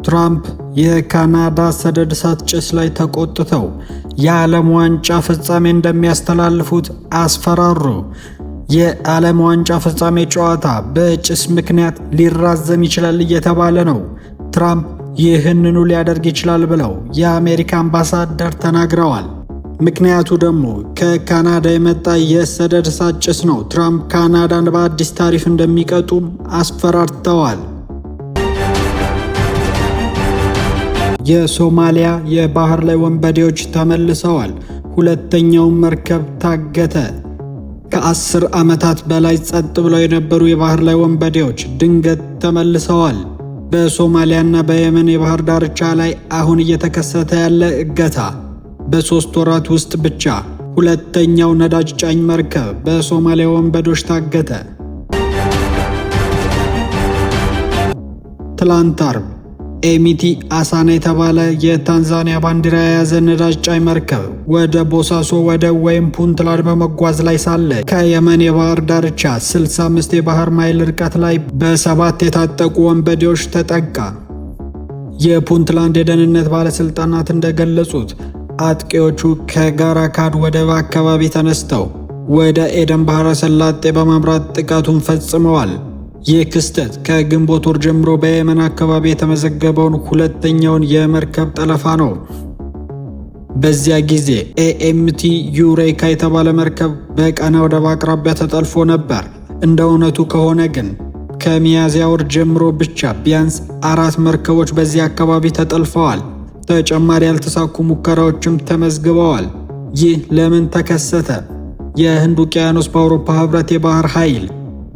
ትራምፕ የካናዳ ሰደድ እሳት ጭስ ላይ ተቆጥተው የዓለም ዋንጫ ፍጻሜ እንደሚያስተላልፉት አስፈራሩ። የዓለም ዋንጫ ፍጻሜ ጨዋታ በጭስ ምክንያት ሊራዘም ይችላል እየተባለ ነው። ትራምፕ ይህንኑ ሊያደርግ ይችላል ብለው የአሜሪካ አምባሳደር ተናግረዋል። ምክንያቱ ደግሞ ከካናዳ የመጣ የሰደድ እሳት ጭስ ነው። ትራምፕ ካናዳን በአዲስ ታሪፍ እንደሚቀጡም አስፈራርተዋል። የሶማሊያ የባህር ላይ ወንበዴዎች ተመልሰዋል። ሁለተኛው መርከብ ታገተ። ከ10 ዓመታት በላይ ጸጥ ብለው የነበሩ የባህር ላይ ወንበዴዎች ድንገት ተመልሰዋል። በሶማሊያና በየመን የባህር ዳርቻ ላይ አሁን እየተከሰተ ያለ እገታ። በ3 ወራት ውስጥ ብቻ ሁለተኛው ነዳጅ ጫኝ መርከብ በሶማሊያ ወንበዶች ታገተ። ትላንት አርብ ኤሚቲ አሳና የተባለ የታንዛኒያ ባንዲራ የያዘ ነዳጅ ጫኝ መርከብ ወደ ቦሳሶ ወደብ ወይም ፑንትላንድ በመጓዝ ላይ ሳለ ከየመን የባህር ዳርቻ 65 የባህር ማይል ርቀት ላይ በ7 የታጠቁ ወንበዴዎች ተጠቃ። የፑንትላንድ የደህንነት ባለስልጣናት እንደገለጹት አጥቂዎቹ ከጋራካድ ወደብ አካባቢ ተነስተው ወደ ኤደን ባህረ ሰላጤ በማምራት ጥቃቱን ፈጽመዋል። ይህ ክስተት ከግንቦት ወር ጀምሮ በየመን አካባቢ የተመዘገበውን ሁለተኛውን የመርከብ ጠለፋ ነው። በዚያ ጊዜ ኤኤምቲ ዩሬካ የተባለ መርከብ በቀና ወደብ አቅራቢያ ተጠልፎ ነበር። እንደ እውነቱ ከሆነ ግን ከሚያዝያ ወር ጀምሮ ብቻ ቢያንስ 4 መርከቦች በዚህ አካባቢ ተጠልፈዋል። ተጨማሪ ያልተሳኩ ሙከራዎችም ተመዝግበዋል። ይህ ለምን ተከሰተ? የህንድ ውቅያኖስ በአውሮፓ ህብረት የባህር ኃይል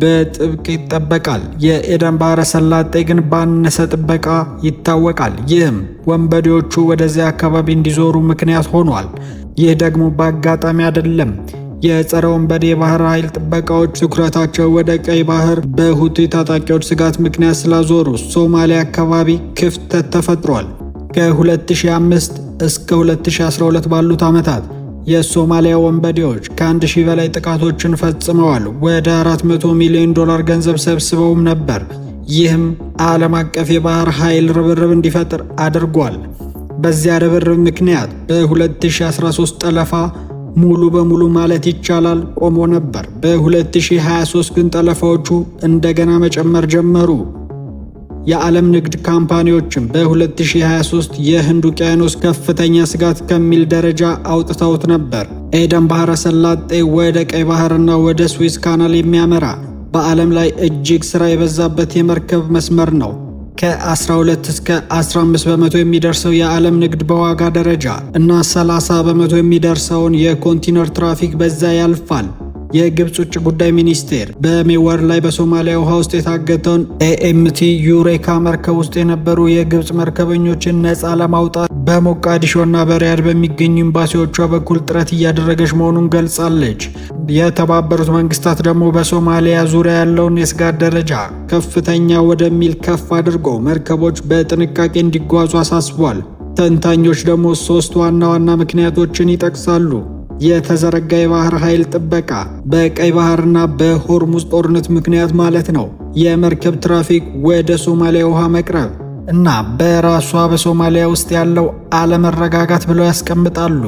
በጥብቅ ይጠበቃል። የኤደን ባህረ ሰላጤ ግን ባነሰ ጥበቃ ይታወቃል። ይህም ወንበዴዎቹ ወደዚያ አካባቢ እንዲዞሩ ምክንያት ሆኗል። ይህ ደግሞ በአጋጣሚ አይደለም። የጸረ ወንበዴ የባህር ኃይል ጥበቃዎች ትኩረታቸው ወደ ቀይ ባህር በሁቲ ታጣቂዎች ስጋት ምክንያት ስላዞሩ ሶማሊያ አካባቢ ክፍተት ተፈጥሯል። ከ2005 እስከ 2012 ባሉት ዓመታት የሶማሊያ ወንበዴዎች ከ1000 በላይ ጥቃቶችን ፈጽመዋል። ወደ $400 ሚሊዮን ገንዘብ ሰብስበውም ነበር። ይህም ዓለም አቀፍ የባህር ኃይል ርብርብ እንዲፈጥር አድርጓል። በዚያ ርብርብ ምክንያት በ2013 ጠለፋ ሙሉ በሙሉ ማለት ይቻላል ቆሞ ነበር። በ2023 ግን ጠለፋዎቹ እንደገና መጨመር ጀመሩ። የዓለም ንግድ ካምፓኒዎችም በ2023 የህንድ ውቅያኖስ ከፍተኛ ስጋት ከሚል ደረጃ አውጥተውት ነበር። ኤደን ባህረ ሰላጤ ወደ ቀይ ባህርና ወደ ስዊዝ ካናል የሚያመራ በዓለም ላይ እጅግ ሥራ የበዛበት የመርከብ መስመር ነው። ከ12 እስከ 15 በመቶ የሚደርሰው የዓለም ንግድ በዋጋ ደረጃ እና 30 በመቶ የሚደርሰውን የኮንቲነር ትራፊክ በዛ ያልፋል። የግብፅ ውጭ ጉዳይ ሚኒስቴር በሜይ ወር ላይ በሶማሊያ ውሃ ውስጥ የታገተውን ኤኤምቲ ዩሬካ መርከብ ውስጥ የነበሩ የግብፅ መርከበኞችን ነፃ ለማውጣት በሞቃዲሾና በሪያድ በሚገኙ ኤምባሲዎቿ በኩል ጥረት እያደረገች መሆኑን ገልጻለች። የተባበሩት መንግስታት ደግሞ በሶማሊያ ዙሪያ ያለውን የስጋት ደረጃ ከፍተኛ ወደሚል ከፍ አድርጎ መርከቦች በጥንቃቄ እንዲጓዙ አሳስቧል። ተንታኞች ደግሞ 3 ዋና ዋና ምክንያቶችን ይጠቅሳሉ። የተዘረጋ የባህር ኃይል ጥበቃ፣ በቀይ ባህርና በሆርሙዝ ጦርነት ምክንያት ማለት ነው፣ የመርከብ ትራፊክ ወደ ሶማሊያ ውሃ መቅረብ እና በራሷ በሶማሊያ ውስጥ ያለው አለመረጋጋት ብለው ያስቀምጣሉ።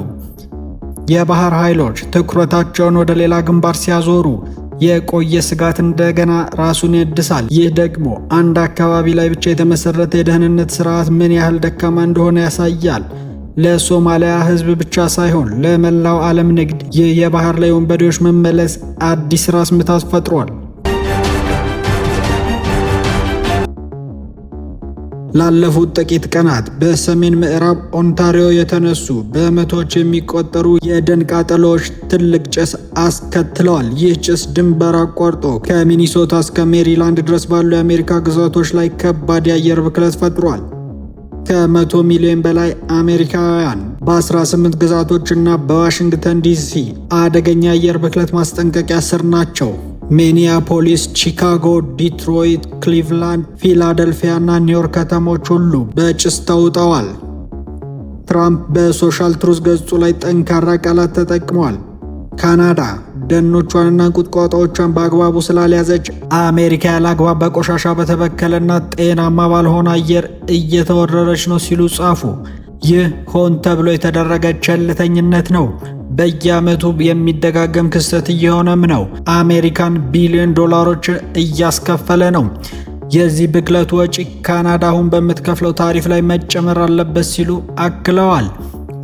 የባህር ኃይሎች ትኩረታቸውን ወደ ሌላ ግንባር ሲያዞሩ የቆየ ስጋት እንደገና ራሱን ያድሳል። ይህ ደግሞ አንድ አካባቢ ላይ ብቻ የተመሰረተ የደህንነት ስርዓት ምን ያህል ደካማ እንደሆነ ያሳያል። ለሶማሊያ ህዝብ ብቻ ሳይሆን ለመላው ዓለም ንግድ ይህ የባህር ላይ ወንበዴዎች መመለስ አዲስ ራስ ምታት ፈጥሯል። ላለፉት ጥቂት ቀናት በሰሜን ምዕራብ ኦንታሪዮ የተነሱ በመቶዎች የሚቆጠሩ የደን ቃጠሎዎች ትልቅ ጭስ አስከትለዋል። ይህ ጭስ ድንበር አቋርጦ ከሚኒሶታ እስከ ሜሪላንድ ድረስ ባሉ የአሜሪካ ግዛቶች ላይ ከባድ የአየር ብክለት ፈጥሯል። ከ100 ሚሊዮን በላይ አሜሪካውያን በ18 ግዛቶችና በዋሽንግተን ዲሲ አደገኛ የአየር ብክለት ማስጠንቀቂያ ስር ናቸው። ሚኒያፖሊስ፣ ቺካጎ፣ ዲትሮይት፣ ክሊቭላንድ፣ ፊላደልፊያ እና ኒውዮርክ ከተሞች ሁሉ በጭስ ተውጠዋል። ትራምፕ በሶሻል ትሩዝ ገጹ ላይ ጠንካራ ቃላት ተጠቅመዋል። ካናዳ ደኖቿንና ቁጥቋጦዎቿን በአግባቡ ስላልያዘች አሜሪካ ያላግባብ በቆሻሻ በተበከለና ጤናማ ባልሆነ አየር እየተወረረች ነው ሲሉ ጻፉ። ይህ ሆን ተብሎ የተደረገ ቸልተኝነት ነው። በየዓመቱ የሚደጋገም ክስተት እየሆነም ነው። አሜሪካን ቢሊዮን ዶላሮች እያስከፈለ ነው። የዚህ ብክለት ወጪ ካናዳ አሁን በምትከፍለው ታሪፍ ላይ መጨመር አለበት ሲሉ አክለዋል።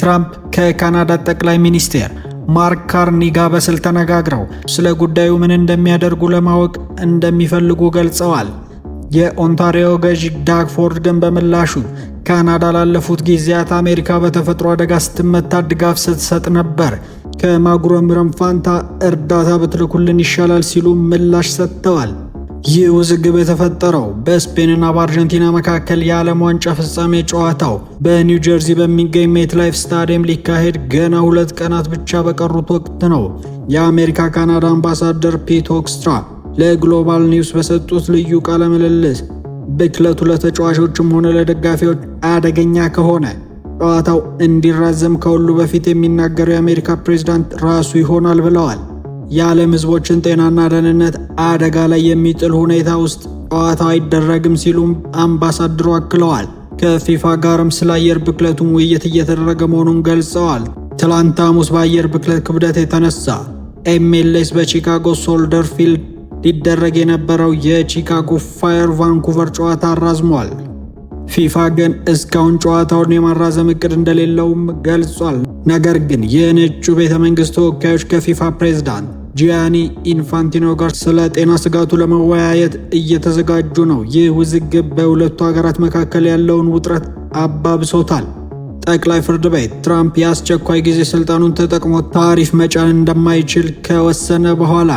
ትራምፕ ከካናዳ ጠቅላይ ሚኒስቴር ማርክ ካርኒ ጋር በስልክ ተነጋግረው ስለ ጉዳዩ ምን እንደሚያደርጉ ለማወቅ እንደሚፈልጉ ገልጸዋል። የኦንታሪዮ ገዢ ዳግ ፎርድ ግን በምላሹ ካናዳ ላለፉት ጊዜያት አሜሪካ በተፈጥሮ አደጋ ስትመታ ድጋፍ ስትሰጥ ነበር፣ ከማጉረምረም ፋንታ እርዳታ ብትልኩልን ይሻላል ሲሉ ምላሽ ሰጥተዋል። ይህ ውዝግብ የተፈጠረው በስፔንና በአርጀንቲና መካከል የዓለም ዋንጫ ፍጻሜ ጨዋታው በኒው ጀርዚ በሚገኝ ሜት ላይፍ ስታዲየም ሊካሄድ ገና 2 ቀናት ብቻ በቀሩት ወቅት ነው። የአሜሪካ ካናዳ አምባሳደር ፒት ሆክስትራ ለግሎባል ኒውስ በሰጡት ልዩ ቃለ ምልልስ ብክለቱ ለተጫዋቾችም ሆነ ለደጋፊዎች አደገኛ ከሆነ ጨዋታው እንዲራዘም ከሁሉ በፊት የሚናገረው የአሜሪካ ፕሬዝዳንት ራሱ ይሆናል ብለዋል። የዓለም ሕዝቦችን ጤናና ደህንነት አደጋ ላይ የሚጥል ሁኔታ ውስጥ ጨዋታው አይደረግም ሲሉም አምባሳደሩ አክለዋል። ከፊፋ ጋርም ስለ አየር ብክለቱም ውይይት እየተደረገ መሆኑን ገልጸዋል። ትላንት ሐሙስ በአየር ብክለት ክብደት የተነሳ ኤምኤልኤስ በቺካጎ ሶልደር ፊልድ ሊደረግ የነበረው የቺካጎ ፋየር ቫንኩቨር ጨዋታ አራዝሟል። ፊፋ ግን እስካሁን ጨዋታውን የማራዘም እቅድ እንደሌለውም ገልጿል። ነገር ግን የነጩ ቤተ መንግስት ተወካዮች ከፊፋ ፕሬዝዳንት ጂያኒ ኢንፋንቲኖ ጋር ስለ ጤና ስጋቱ ለመወያየት እየተዘጋጁ ነው። ይህ ውዝግብ በሁለቱ ሀገራት መካከል ያለውን ውጥረት አባብሶታል። ጠቅላይ ፍርድ ቤት ትራምፕ የአስቸኳይ ጊዜ ስልጣኑን ተጠቅሞ ታሪፍ መጫን እንደማይችል ከወሰነ በኋላ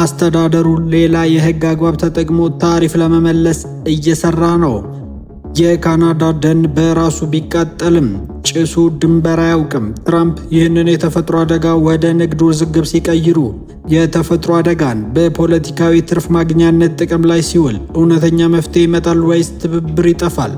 አስተዳደሩ ሌላ የህግ አግባብ ተጠቅሞ ታሪፍ ለመመለስ እየሰራ ነው። የካናዳ ደን በራሱ ቢቃጠልም ጭሱ ድንበር አያውቅም። ትራምፕ ይህንን የተፈጥሮ አደጋ ወደ ንግድ ውዝግብ ሲቀይሩ የተፈጥሮ አደጋን በፖለቲካዊ ትርፍ ማግኛነት ጥቅም ላይ ሲውል እውነተኛ መፍትሄ ይመጣል ወይስ ትብብር ይጠፋል?